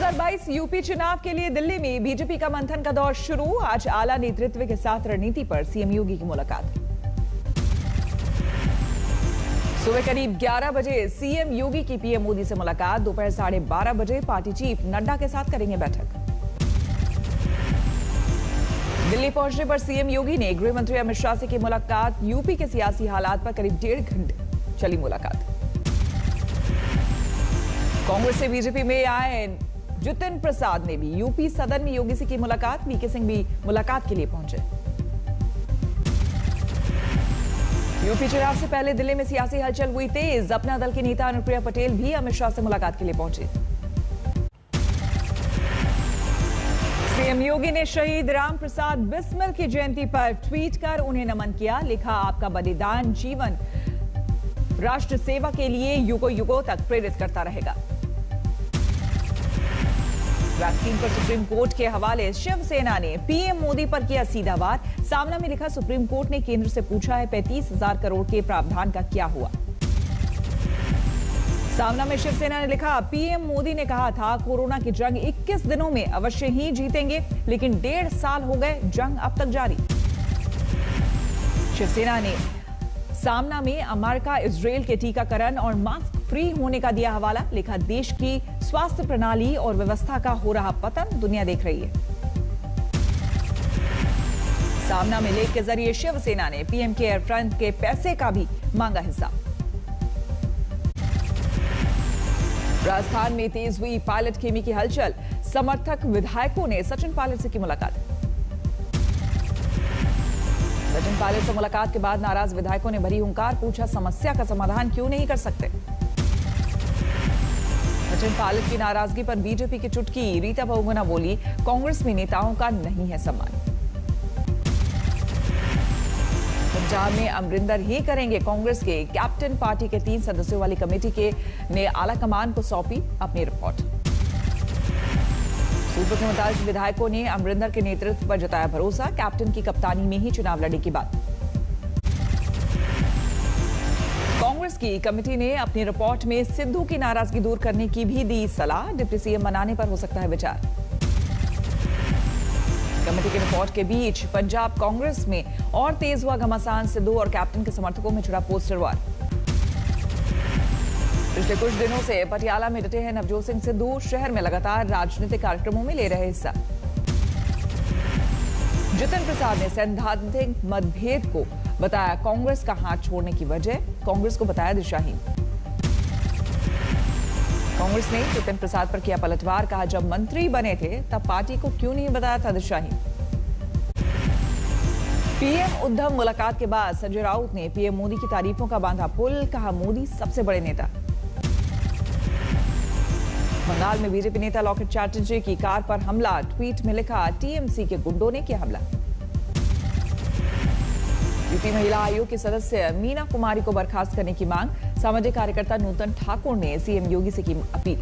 2022 UP चुनाव के लिए दिल्ली में बीजेपी का मंथन का दौर शुरू। आज आला नेतृत्व के साथ रणनीति पर सीएम योगी की मुलाकात। सुबह करीब 11 बजे सीएम योगी की पीएम मोदी से मुलाकात। दोपहर 12:30 बजे पार्टी चीफ नड्डा के साथ करेंगे बैठक। दिल्ली पहुंचने पर सीएम योगी ने गृह मंत्री अमित शाह से की मुलाकात। यूपी के सियासी हालात पर करीब 1.5 घंटे चली मुलाकात। कांग्रेस से बीजेपी में आए जितिन प्रसाद ने भी यूपी सदन में योगी से की मुलाकात। वीके सिंह भी मुलाकात के लिए पहुंचे। यूपी चुनाव से पहले दिल्ली में सियासी हलचल हुई तेज। अपना दल की नेता अनुप्रिया पटेल भी अमित शाह से मुलाकात के लिए पहुंचे। सीएम योगी ने शहीद राम प्रसाद बिस्मिल की जयंती पर ट्वीट कर उन्हें नमन किया। लिखा, आपका बलिदान जीवन राष्ट्र सेवा के लिए युगों युगों तक प्रेरित करता रहेगा। वैक्सीन पर सुप्रीम कोर्ट के हवाले शिवसेना ने पीएम मोदी पर किया सीधा वार। सामना में लिखा, सुप्रीम कोर्ट ने केंद्र से पूछा है 35,000 करोड़ के प्रावधान का क्या हुआ। सामना में शिवसेना ने लिखा, पीएम मोदी ने कहा था कोरोना की जंग 21 दिनों में अवश्य ही जीतेंगे, लेकिन 1.5 साल हो गए, जंग अब तक जारी। शिवसेना ने सामना में अमेरिका इजराइल के टीकाकरण और मास्क फ्री होने का दिया हवाला। लिखा, देश की स्वास्थ्य प्रणाली और व्यवस्था का हो रहा पतन दुनिया देख रही है। सामना में लेख के जरिए शिवसेना ने पीएम केयर फंड के पैसे का भी मांगा हिस्सा। राजस्थान में तेज हुई पायलट खेमी की हलचल। समर्थक विधायकों ने सचिन पायलट से की मुलाकात। सचिन पायलट से मुलाकात के बाद नाराज विधायकों ने भरी हुंकार। पूछा, समस्या का समाधान क्यों नहीं कर सकते। सचिन पायलट की नाराजगी पर बीजेपी की चुटकी। रीता बहुगुणा बोली, कांग्रेस में नेताओं का नहीं है सम्मान। पंजाब में अमरिंदर ही करेंगे कांग्रेस के कैप्टन। पार्टी के 3 सदस्यों वाली कमेटी ने आला कमान को सौंपी अपनी रिपोर्ट। सूत्रों के मुताबिक विधायकों ने अमरिंदर के नेतृत्व पर जताया भरोसा। कैप्टन की कप्तानी में ही चुनाव लड़ने की बात। कांग्रेस की कमेटी ने अपनी रिपोर्ट में सिद्धू की नाराजगी दूर करने की भी दी सलाह। डिप्टी सीएम बनाने पर हो सकता है विचार। कमेटी की रिपोर्ट के बीच पंजाब कांग्रेस में और तेज हुआ घमासान। सिद्धू और कैप्टन के समर्थकों में छिड़ा पोस्टर वार। पिछले कुछ दिनों से पटियाला में डटे हैं नवजोत सिंह सिद्धू। शहर में लगातार राजनीतिक कार्यक्रमों में ले रहे हिस्सा। जितिन प्रसाद ने सैद्धांतिक मतभेद को बताया कांग्रेस का हाथ छोड़ने की वजह। कांग्रेस को बताया दिशाहीन। कांग्रेस ने जितिन प्रसाद पर किया पलटवार। कहा, जब मंत्री बने थे तब पार्टी को क्यों नहीं बताया था दिशाहीन। पीएम उद्धव मुलाकात के बाद संजय राउत ने पीएम मोदी की तारीफों का बांधा पुल। कहा, मोदी सबसे बड़े नेता। बंगाल में बीजेपी नेता लॉकेट चैटर्जी की कार पर हमला। ट्वीट में लिखा, टीएमसी के गुंडों ने किया हमला। यूपी महिला आयोग के सदस्य मीना कुमारी को बर्खास्त करने की मांग। सामाजिक कार्यकर्ता नूतन ठाकुर ने सीएम योगी से की अपील।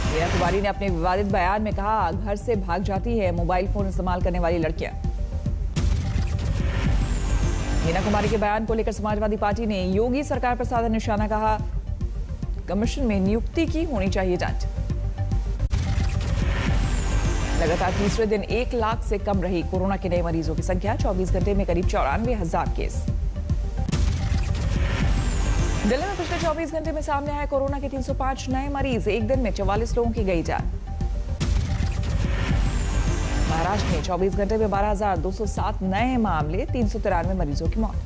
मीना कुमारी ने अपने विवादित बयान में कहा, घर से भाग जाती है मोबाइल फोन इस्तेमाल करने वाली लड़कियां। मीना कुमारी के बयान को लेकर समाजवादी पार्टी ने योगी सरकार पर साधा निशाना। कहा, कमीशन में नियुक्ति की होनी चाहिए जांच। लगातार तीसरे दिन 1 लाख से कम रही कोरोना के नए मरीजों की संख्या। 24 घंटे में करीब 94,000 केस। दिल्ली में पिछले 24 घंटे में सामने आए कोरोना के 305 नए मरीज। एक दिन में 44 लोगों की गई जान। महाराष्ट्र में 24 घंटे में 12,207 नए मामले। 393 मरीजों की मौत।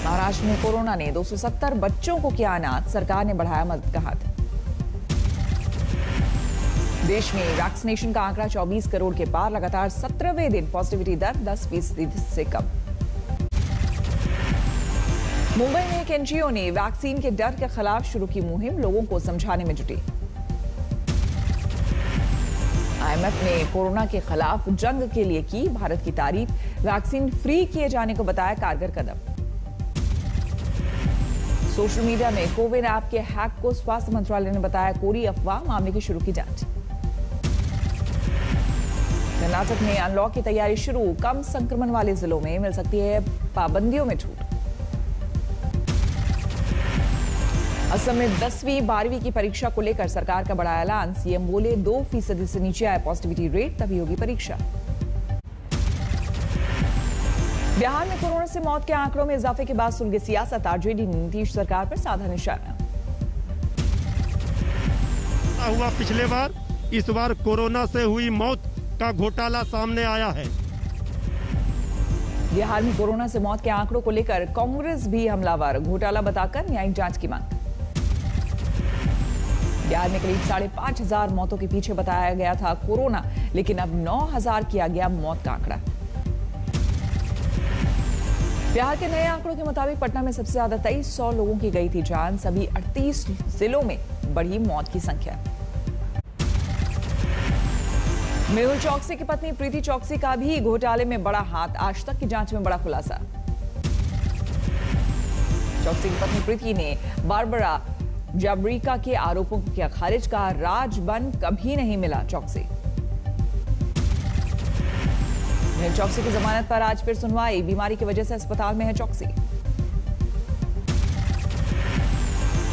महाराष्ट्र में कोरोना ने 270 बच्चों को किया अनाथ। सरकार ने बढ़ाया मदद का हाथ। देश में वैक्सीनेशन का आंकड़ा 24 करोड़ के पार। लगातार 17वें दिन पॉजिटिविटी दर 10% से कम। मुंबई में एक एनजीओ ने वैक्सीन के डर के खिलाफ शुरू की मुहिम। लोगों को समझाने में जुटी। आईएमएफ ने कोरोना के खिलाफ जंग के लिए की भारत की तारीफ। वैक्सीन फ्री किए जाने को बताया कारगर कदम। सोशल मीडिया में कोविन ऐप के हैक को स्वास्थ्य मंत्रालय ने बताया कोरी अफवाह। मामले की शुरू की जांच। कर्नाटक में अनलॉक की तैयारी शुरू। कम संक्रमण वाले जिलों में मिल सकती है पाबंदियों में छूट। असम में 10वीं 12वीं की परीक्षा को लेकर सरकार का बड़ा ऐलान। सीएम बोले 2% से नीचे आए पॉजिटिविटी रेट तभी होगी परीक्षा। बिहार में कोरोना से मौत के आंकड़ों में इजाफे के बाद सुलगे सियासत। आरजेडी ने नीतीश सरकार पर साधा निशाना। हुआ पिछले बार, इस बार कोरोना से हुई मौत का घोटाला सामने आया है। बिहार में कोरोना से मौत के आंकड़ों को लेकर कांग्रेस भी हमलावर। घोटाला बताकर न्यायिक जांच की मांग। बिहार में करीब 5,500 मौतों के पीछे बताया गया था कोरोना, लेकिन अब 9,000 किया गया मौत का आंकड़ा। बिहार के नए आंकड़ों के मुताबिक पटना में सबसे ज्यादा 2300 लोगों की गई थी जान। सभी 38 जिलों में बढ़ी मौत की संख्या। मेहुल चौकसी की पत्नी प्रीति चौकसी का भी घोटाले में बड़ा हाथ। आज तक की जांच में बड़ा खुलासा। चौकसी की पत्नी प्रीति ने बारबरा जाबरिका के आरोपों को किया खारिज। का राजबन कभी नहीं मिला चौकसी। मेहुल चौकसी की जमानत पर आज फिर सुनवाई। बीमारी की वजह से अस्पताल में है चौकसी।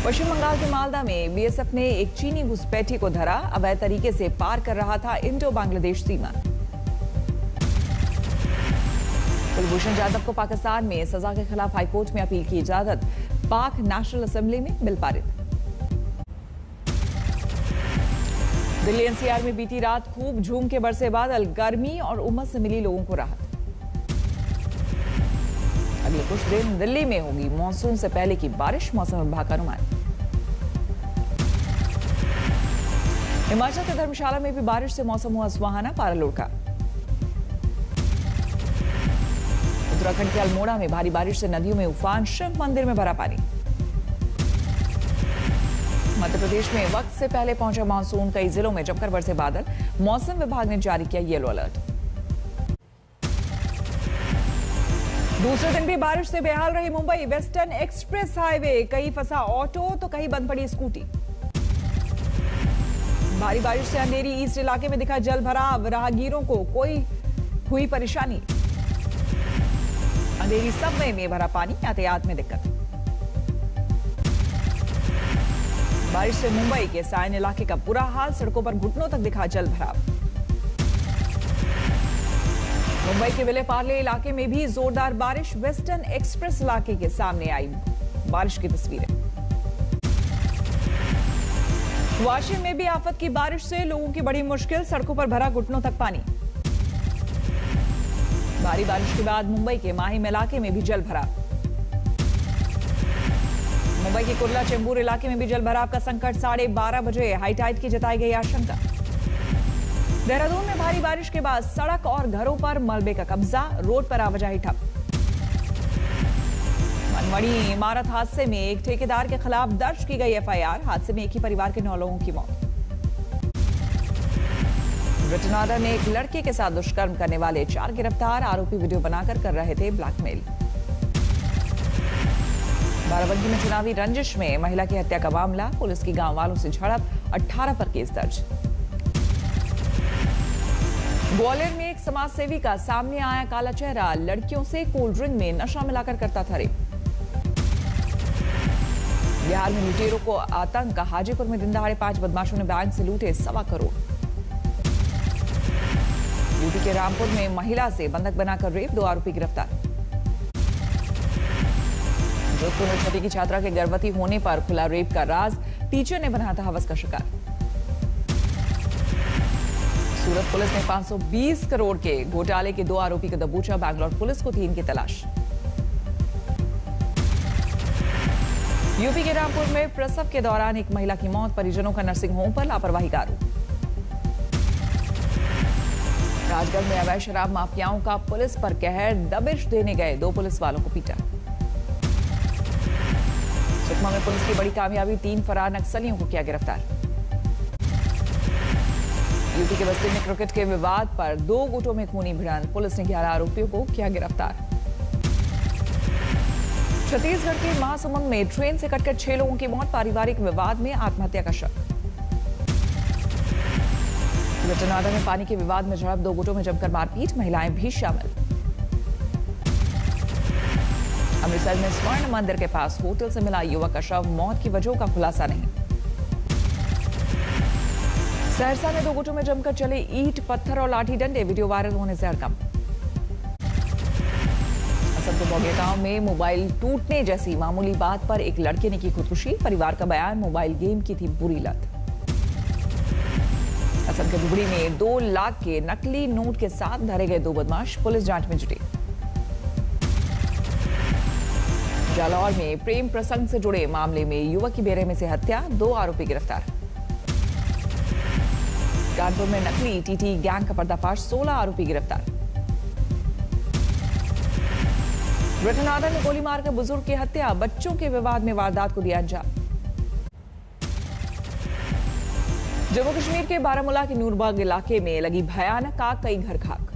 पश्चिम बंगाल के मालदा में बीएसएफ ने एक चीनी घुसपैठी को धरा। अवैध तरीके से पार कर रहा था इंडो बांग्लादेश सीमा। कुलभूषण जाधव को पाकिस्तान में सजा के खिलाफ हाईकोर्ट में अपील की इजाजत। पाक नेशनल असेंबली में बिल पारित। दिल्ली एनसीआर में बीती रात खूब झूम के बरसे बादल। गर्मी और उमस से मिली लोगों को राहत। अगले कुछ दिन दिल्ली में होगी मानसून से पहले की बारिश। मौसम विभाग का अनुमान। हिमाचल के धर्मशाला में भी बारिश से मौसम हुआ सुहाना। पारा लुढ़का। उत्तराखंड के अल्मोड़ा में भारी बारिश से नदियों में उफान। शिव मंदिर में भरा पानी। मध्य प्रदेश में वक्त से पहले पहुंचा मानसून। कई जिलों में जमकर बरसे बादल। मौसम विभाग ने जारी किया येलो अलर्ट। दूसरे दिन भी बारिश से बेहाल रही मुंबई। वेस्टर्न एक्सप्रेस हाईवे कहीं फंसा ऑटो तो कहीं बंद पड़ी स्कूटी। भारी बारिश से अंधेरी ईस्ट इलाके में दिखा जल भराव। राहगीरों को कोई हुई परेशानी। अंधेरी सबवे में भरा पानी। यातायात में दिक्कत। बारिश से मुंबई के सायन इलाके का बुरा हाल। सड़कों पर घुटनों तक दिखा जल भराव। मुंबई के विले पार्ले इलाके में भी जोरदार बारिश। वेस्टर्न एक्सप्रेस इलाके के सामने आई बारिश की तस्वीरें। वाशिम में भी आफत की बारिश से लोगों की बड़ी मुश्किल। सड़कों पर भरा घुटनों तक पानी। भारी बारिश के बाद मुंबई के माहिम इलाके में भी जल भराव। मुंबई के कुर्ला चेंबूर इलाके में भी जल भराव का संकट। 12:30 बजे हाईटाइड की जताई गई आशंका। देहरादून में भारी बारिश के बाद सड़क और घरों पर मलबे का कब्जा। रोड पर आवाजाही ठप। मनमड़ी इमारत हादसे में एक ठेकेदार के खिलाफ दर्ज की गई एफआईआर। हादसे में एक ही परिवार के 9 लोगों की मौत। ब्रिटनाडा ने एक लड़के के साथ दुष्कर्म करने वाले 4 गिरफ्तार। आरोपी वीडियो बनाकर कर रहे थे ब्लैकमेल। बाराबंकी में चुनावी रंजिश में महिला की हत्या का मामला। पुलिस की गांव वालों से झड़प। 18 पर केस दर्ज। ग्वालियर में एक समाजसेवी का सामने आया काला चेहरा। लड़कियों से कोल्ड ड्रिंक में नशा मिलाकर करता था रेप। बिहार में लुटेरों को आतंक। हाजीपुर में दिन दहाड़े 5 बदमाशों ने बैंक से लूटे 1.25 करोड़। यूपी के रामपुर में महिला से बंधक बनाकर रेप। 2 आरोपी गिरफ्तार। जोधपुर में छठी की छात्रा के गर्भवती होने पर खुला रेप का राज। टीचर ने बनाया था हवस का शिकार। सूरत पुलिस ने 520 करोड़ के घोटाले के 2 आरोपी को दबोचा। बैंगलोर पुलिस को 3 की तलाश। यूपी के रामपुर में प्रसव के दौरान एक महिला की मौत। परिजनों का नर्सिंग होम पर लापरवाही का आरोप। राजगढ़ में अवैध शराब माफियाओं का पुलिस पर कहर। दबिश देने गए 2 पुलिस वालों को पीटा। सुकमा में पुलिस की बड़ी कामयाबी। 3 फरार नक्सलियों को किया गिरफ्तार। यूपी के बस्ती में क्रिकेट के विवाद पर 2 गुटों में खूनी भिड़ंत। पुलिस ने 11 आरोपियों को किया गिरफ्तार। छत्तीसगढ़ के महासमुंद में ट्रेन से कटकर 6 लोगों की मौत। पारिवारिक विवाद में आत्महत्या का शक। ब्रिटनाडा में पानी के विवाद में झड़प। 2 गुटों में जमकर मारपीट। महिलाएं भी शामिल। अमृतसर में स्वर्ण मंदिर के पास होटल से मिला युवक का शव, मौत की वजहों का खुलासा नहीं। सहरसा में 2 गुटों में जमकर चले ईंट, पत्थर और लाठी डंडे, वीडियो वायरल होने से हड़कंप। असम के गांव में मोबाइल टूटने जैसी मामूली बात पर एक लड़के ने की खुदकुशी, परिवार का बयान, मोबाइल गेम की थी बुरी लत। असम के धुबड़ी में 2 लाख के नकली नोट के साथ धरे गए 2 बदमाश, पुलिस जांच में जुटी। जालौर में प्रेम प्रसंग से जुड़े मामले में युवक की बेरहमी से हत्या, 2 आरोपी गिरफ्तार। कानपुर में नकली टीटी गैंग का पर्दाफाश, 16 आरोपी गिरफ्तार। रतनादा में गोली मारकर बुजुर्ग की हत्या, बच्चों के विवाद में वारदात को दिया अंजाम। जम्मू कश्मीर के बारामूला के नूरबाग इलाके में लगी भयानक आग, कई घर खाक।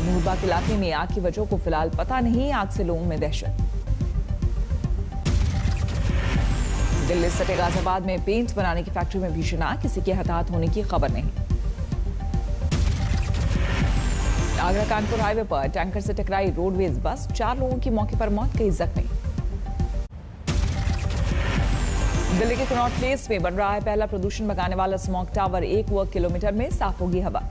नूरबाग इलाके में आग की वजह को फिलहाल पता नहीं, आग से लोगों में दहशत। दिल्ली सटे गाजियाबाद में पेंट बनाने की फैक्ट्री में भीषण आग, किसी के हताहत होने की खबर नहीं। आगरा कानपुर हाईवे पर टैंकर से टकराई रोडवेज बस, 4 लोगों की मौके पर मौत, कई जख्मी। दिल्ली के कनॉट प्लेस में बन रहा है पहला प्रदूषण भगाने वाला स्मॉग टावर, 1 वर्ग किलोमीटर में साफ होगी हवा।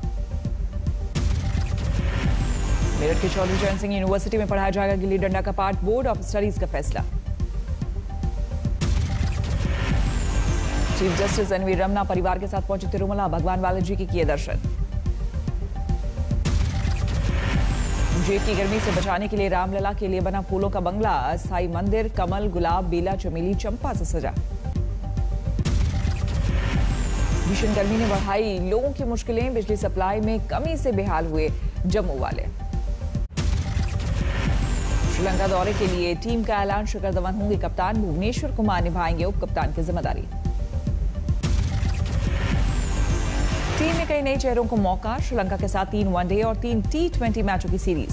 मेरठ के चौधरी चरण सिंह यूनिवर्सिटी में पढ़ाया जाएगा गिल्ली डंडा का पाठ, बोर्ड ऑफ स्टडीज का फैसला। चीफ जस्टिस एनवी रमना परिवार के साथ पहुंचे तिरुमला, भगवान बालाजी के किए दर्शन। जेठ की गर्मी से बचाने के लिए रामलला के लिए बना फूलों का बंगला, अस्थायी मंदिर, कमल, गुलाब, बेला, चमेली, चंपा से सजा। भीषण गर्मी ने बढ़ाई लोगों की मुश्किलें, बिजली सप्लाई में कमी से बेहाल हुए जम्मू वाले। श्रीलंका दौरे के लिए टीम का ऐलान, शिखर धवन होंगे कप्तान, भुवनेश्वर कुमार निभाएंगे उप कप्तान की जिम्मेदारी। टीम में कई नए चेहरों को मौका, श्रीलंका के साथ 3 वनडे और 3 T20 मैचों की सीरीज।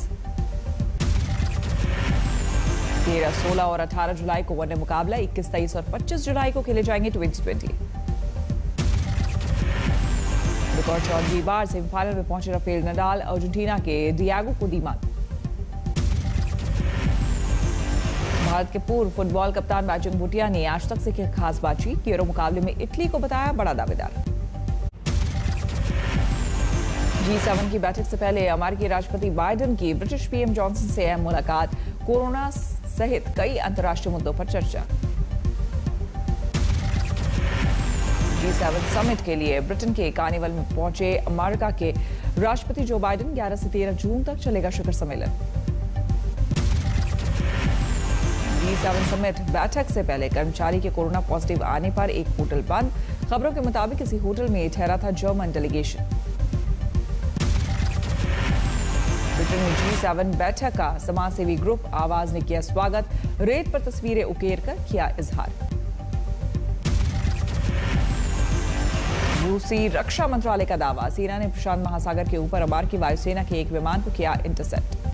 13, 16 और 18 जुलाई को वनडे मुकाबला, 21, 23 और 25 जुलाई को खेले जाएंगे T20। रिकॉर्ड 14वीं बार सेमीफाइनल में पहुंचे राफेल नडाल, अर्जेंटीना के डिएगो को दी मात। भारत के पूर्व फुटबॉल कप्तान बैजंग भूटिया ने आज तक से की खास बातचीत, यूरो मुकाबले में इटली को बताया बड़ा दावेदार। G7 की बैठक से पहले अमेरिकी राष्ट्रपति बाइडेन की ब्रिटिश पीएम जॉनसन से अहम मुलाकात, कोरोना सहित कई अंतर्राष्ट्रीय मुद्दों पर चर्चा। G7 समिट के लिए ब्रिटेन के कार्निवल में पहुंचे अमेरिका के राष्ट्रपति जो बाइडेन, 11 से 13 जून तक चलेगा शिखर सम्मेलन। G7 समिट बैठक से पहले कर्मचारी के कोरोना पॉजिटिव आने पर एक होटल बंद, खबरों के मुताबिक इसी होटल में ठहरा था जर्मन डेलीगेशन। ब्रिटेन में G7 बैठक का समाजसेवी ग्रुप आवाज ने किया स्वागत, रेत पर तस्वीरें उकेर कर किया इजहार। रूसी रक्षा मंत्रालय का दावा, सेना ने प्रशांत महासागर के ऊपर अमेरिकी वायुसेना के एक विमान को किया इंटरसेप्ट।